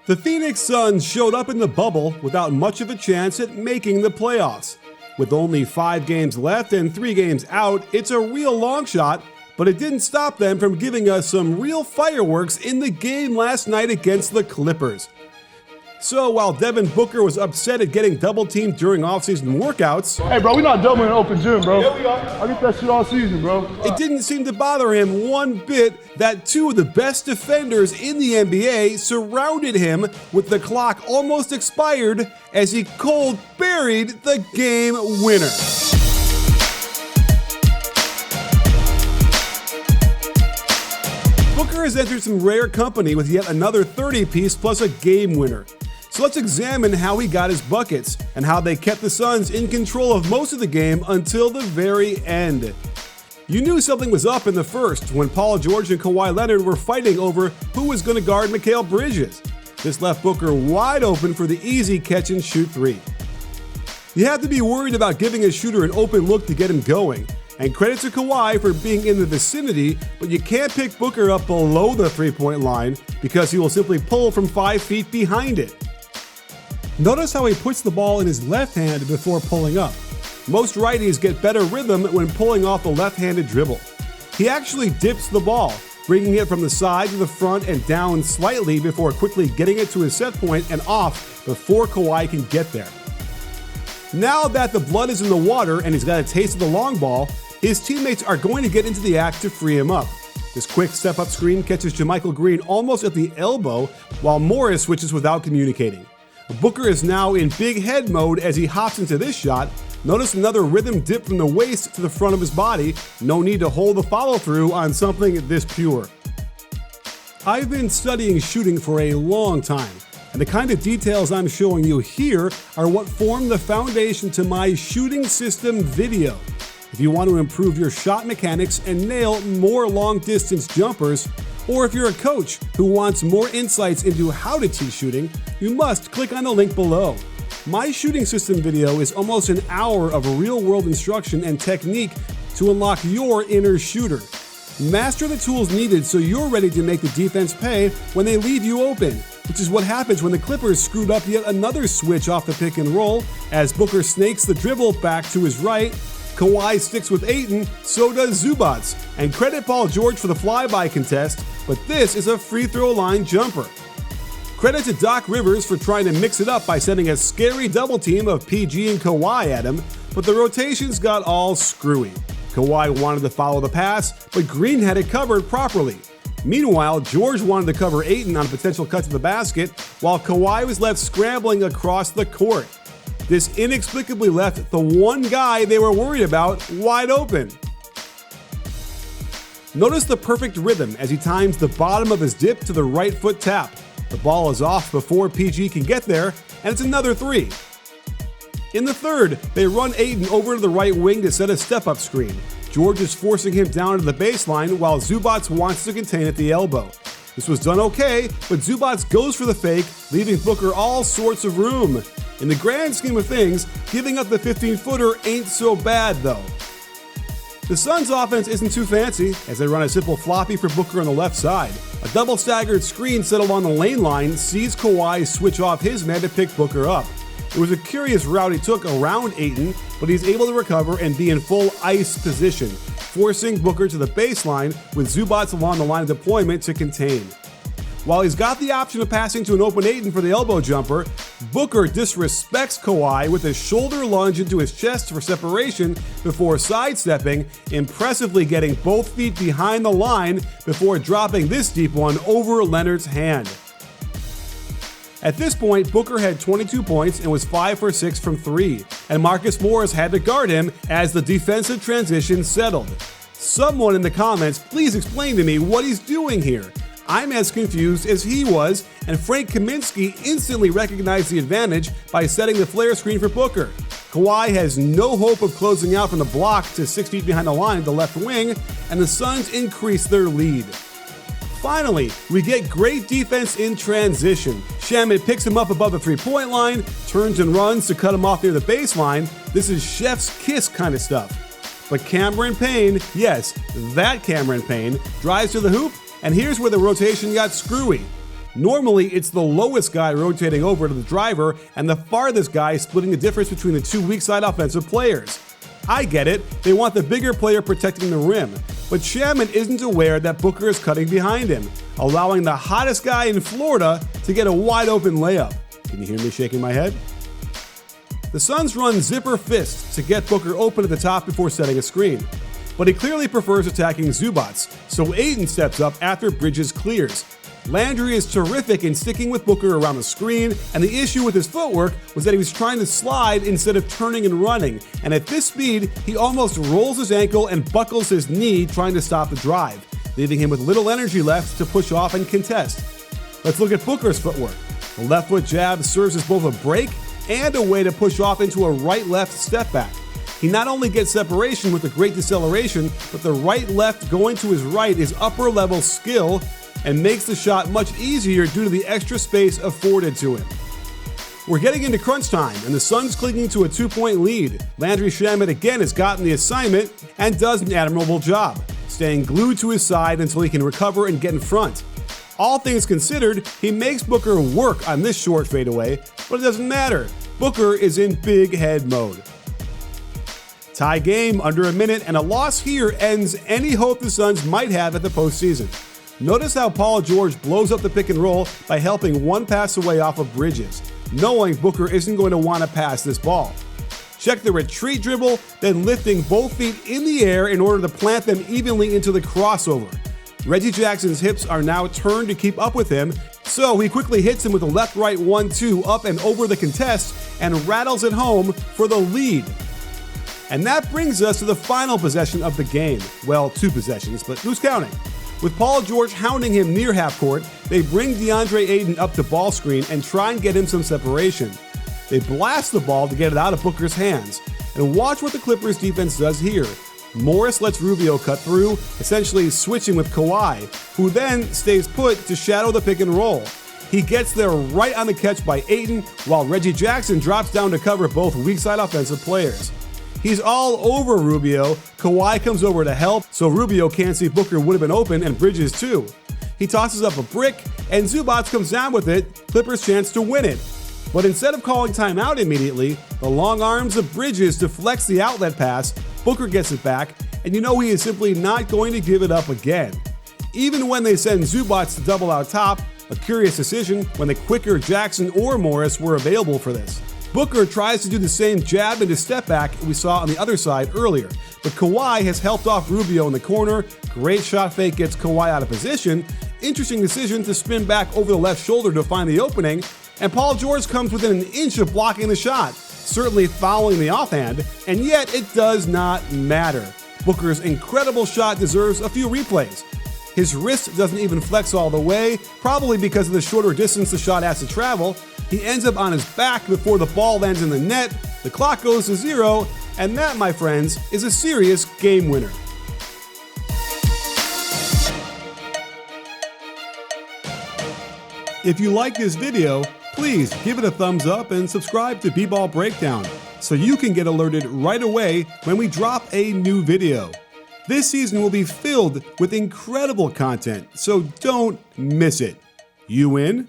The Phoenix Suns showed up in the bubble without much of a chance at making the playoffs. With only 5 games left and 3 games out, it's a real long shot, but it didn't stop them from giving us some real fireworks in the game last night against the Clippers. So while Devin Booker was upset at getting double-teamed during off-season workouts, hey bro, we not doubling an open gym, bro. Yeah, we are. I get that shit all season, bro. It didn't seem to bother him one bit that 2 of the best defenders in the NBA surrounded him with the clock almost expired as he cold buried the game winner. Booker has entered some rare company with yet another 30-piece plus a game winner. So let's examine how he got his buckets and how they kept the Suns in control of most of the game until the very end. You knew something was up in the first when Paul George and Kawhi Leonard were fighting over who was going to guard Mikal Bridges. This left Booker wide open for the easy catch-and-shoot 3. You have to be worried about giving a shooter an open look to get him going. And credit to Kawhi for being in the vicinity, but you can't pick Booker up below the three-point line because he will simply pull from 5 feet behind it. Notice how he puts the ball in his left hand before pulling up. Most righties get better rhythm when pulling off the left-handed dribble. He actually dips the ball, bringing it from the side to the front and down slightly before quickly getting it to his set point and off before Kawhi can get there. Now that the blood is in the water and he's got a taste of the long ball, his teammates are going to get into the act to free him up. This quick step-up screen catches JaMychal Green almost at the elbow, while Morris switches without communicating. Booker is now in big head mode as he hops into this shot. Notice another rhythm dip from the waist to the front of his body. No need to hold the follow-through on something this pure. I've been studying shooting for a long time, and the kind of details I'm showing you here are what form the foundation to my shooting system video. If you want to improve your shot mechanics and nail more long-distance jumpers, or if you're a coach who wants more insights into how to teach shooting, you must click on the link below. My shooting system video is almost an hour of real-world instruction and technique to unlock your inner shooter. Master the tools needed so you're ready to make the defense pay when they leave you open, which is what happens when the Clippers screwed up yet another switch off the pick and roll as Booker snakes the dribble back to his right. Kawhi sticks with Ayton, so does Zubac, and credit Paul George for the flyby contest, but this is a free throw line jumper. Credit to Doc Rivers for trying to mix it up by sending a scary double team of PG and Kawhi at him, but the rotations got all screwy. Kawhi wanted to follow the pass, but Green had it covered properly. Meanwhile, George wanted to cover Ayton on a potential cut to the basket, while Kawhi was left scrambling across the court. This inexplicably left the one guy they were worried about wide open. Notice the perfect rhythm as he times the bottom of his dip to the right foot tap. The ball is off before PG can get there, and it's another 3. In the third, they run Ayton over to the right wing to set a step-up screen. George is forcing him down to the baseline while Zubac wants to contain at the elbow. This was done okay, but Zubac goes for the fake, leaving Booker all sorts of room. In the grand scheme of things, giving up the 15-footer ain't so bad though. The Suns' offense isn't too fancy as they run a simple floppy for Booker on the left side. A double staggered screen settled on the lane line sees Kawhi switch off his man to pick Booker up. It was a curious route he took around Ayton, but he's able to recover and be in full ice position, forcing Booker to the baseline with Zubac along the line of deployment to contain. While he's got the option of passing to an open Ayton for the elbow jumper, Booker disrespects Kawhi with a shoulder lunge into his chest for separation before sidestepping, impressively getting both feet behind the line before dropping this deep one over Leonard's hand. At this point, Booker had 22 points and was 5 for 6 from 3, and Marcus Morris had to guard him as the defensive transition settled. Someone in the comments, please explain to me what he's doing here. I'm as confused as he was, and Frank Kaminsky instantly recognized the advantage by setting the flare screen for Booker. Kawhi has no hope of closing out from the block to 6 feet behind the line at the left wing, and the Suns increase their lead. Finally, we get great defense in transition. Shamet picks him up above the three-point line, turns and runs to cut him off near the baseline. This is chef's kiss kind of stuff. But Cameron Payne, yes, that Cameron Payne, drives to the hoop, and here's where the rotation got screwy. Normally, it's the lowest guy rotating over to the driver and the farthest guy splitting the difference between the two weak side offensive players. I get it, they want the bigger player protecting the rim, but Shaman isn't aware that Booker is cutting behind him, allowing the hottest guy in Florida to get a wide open layup. Can you hear me shaking my head? The Suns run zipper fists to get Booker open at the top before setting a screen, but he clearly prefers attacking Zubats, so Ayton steps up after Bridges clears. Landry is terrific in sticking with Booker around the screen, and the issue with his footwork was that he was trying to slide instead of turning and running, and at this speed, he almost rolls his ankle and buckles his knee trying to stop the drive, leaving him with little energy left to push off and contest. Let's look at Booker's footwork. The left foot jab serves as both a break and a way to push off into a right-left step back. He not only gets separation with a great deceleration, but the right-left going to his right is upper-level skill and makes the shot much easier due to the extra space afforded to him. We're getting into crunch time, and the Suns clinging to a 2-point lead. Landry Shamet again has gotten the assignment and does an admirable job, staying glued to his side until he can recover and get in front. All things considered, he makes Booker work on this short fadeaway, but it doesn't matter. Booker is in big head mode. Tie game under a minute, and a loss here ends any hope the Suns might have at the postseason. Notice how Paul George blows up the pick and roll by helping one pass away off of Bridges, knowing Booker isn't going to want to pass this ball. Check the retreat dribble, then lifting both feet in the air in order to plant them evenly into the crossover. Reggie Jackson's hips are now turned to keep up with him, so he quickly hits him with a left-right 1-2 up and over the contest and rattles it home for the lead. And that brings us to the final possession of the game. Well, 2 possessions, but who's counting? With Paul George hounding him near half court, they bring DeAndre Ayton up to ball screen and try and get him some separation. They blast the ball to get it out of Booker's hands. And watch what the Clippers defense does here. Morris lets Rubio cut through, essentially switching with Kawhi, who then stays put to shadow the pick and roll. He gets there right on the catch by Ayton, while Reggie Jackson drops down to cover both weak side offensive players. He's all over Rubio. Kawhi comes over to help, so Rubio can't see Booker would have been open, and Bridges too. He tosses up a brick, and Zubats comes down with it, Clippers' chance to win it. But instead of calling timeout immediately, the long arms of Bridges deflects the outlet pass, Booker gets it back, and you know he is simply not going to give it up again. Even when they send Zubats to double out top, a curious decision when the quicker Jackson or Morris were available for this. Booker tries to do the same jab into step back we saw on the other side earlier, but Kawhi has helped off Rubio in the corner. Great shot fake gets Kawhi out of position. Interesting decision to spin back over the left shoulder to find the opening, and Paul George comes within an inch of blocking the shot, certainly fouling the offhand, and yet it does not matter. Booker's incredible shot deserves a few replays. His wrist doesn't even flex all the way, probably because of the shorter distance the shot has to travel. He ends up on his back before the ball lands in the net, the clock goes to 0, and that, my friends, is a serious game winner. If you like this video, please give it a thumbs up and subscribe to B-Ball Breakdown so you can get alerted right away when we drop a new video. This season will be filled with incredible content, so don't miss it. You in?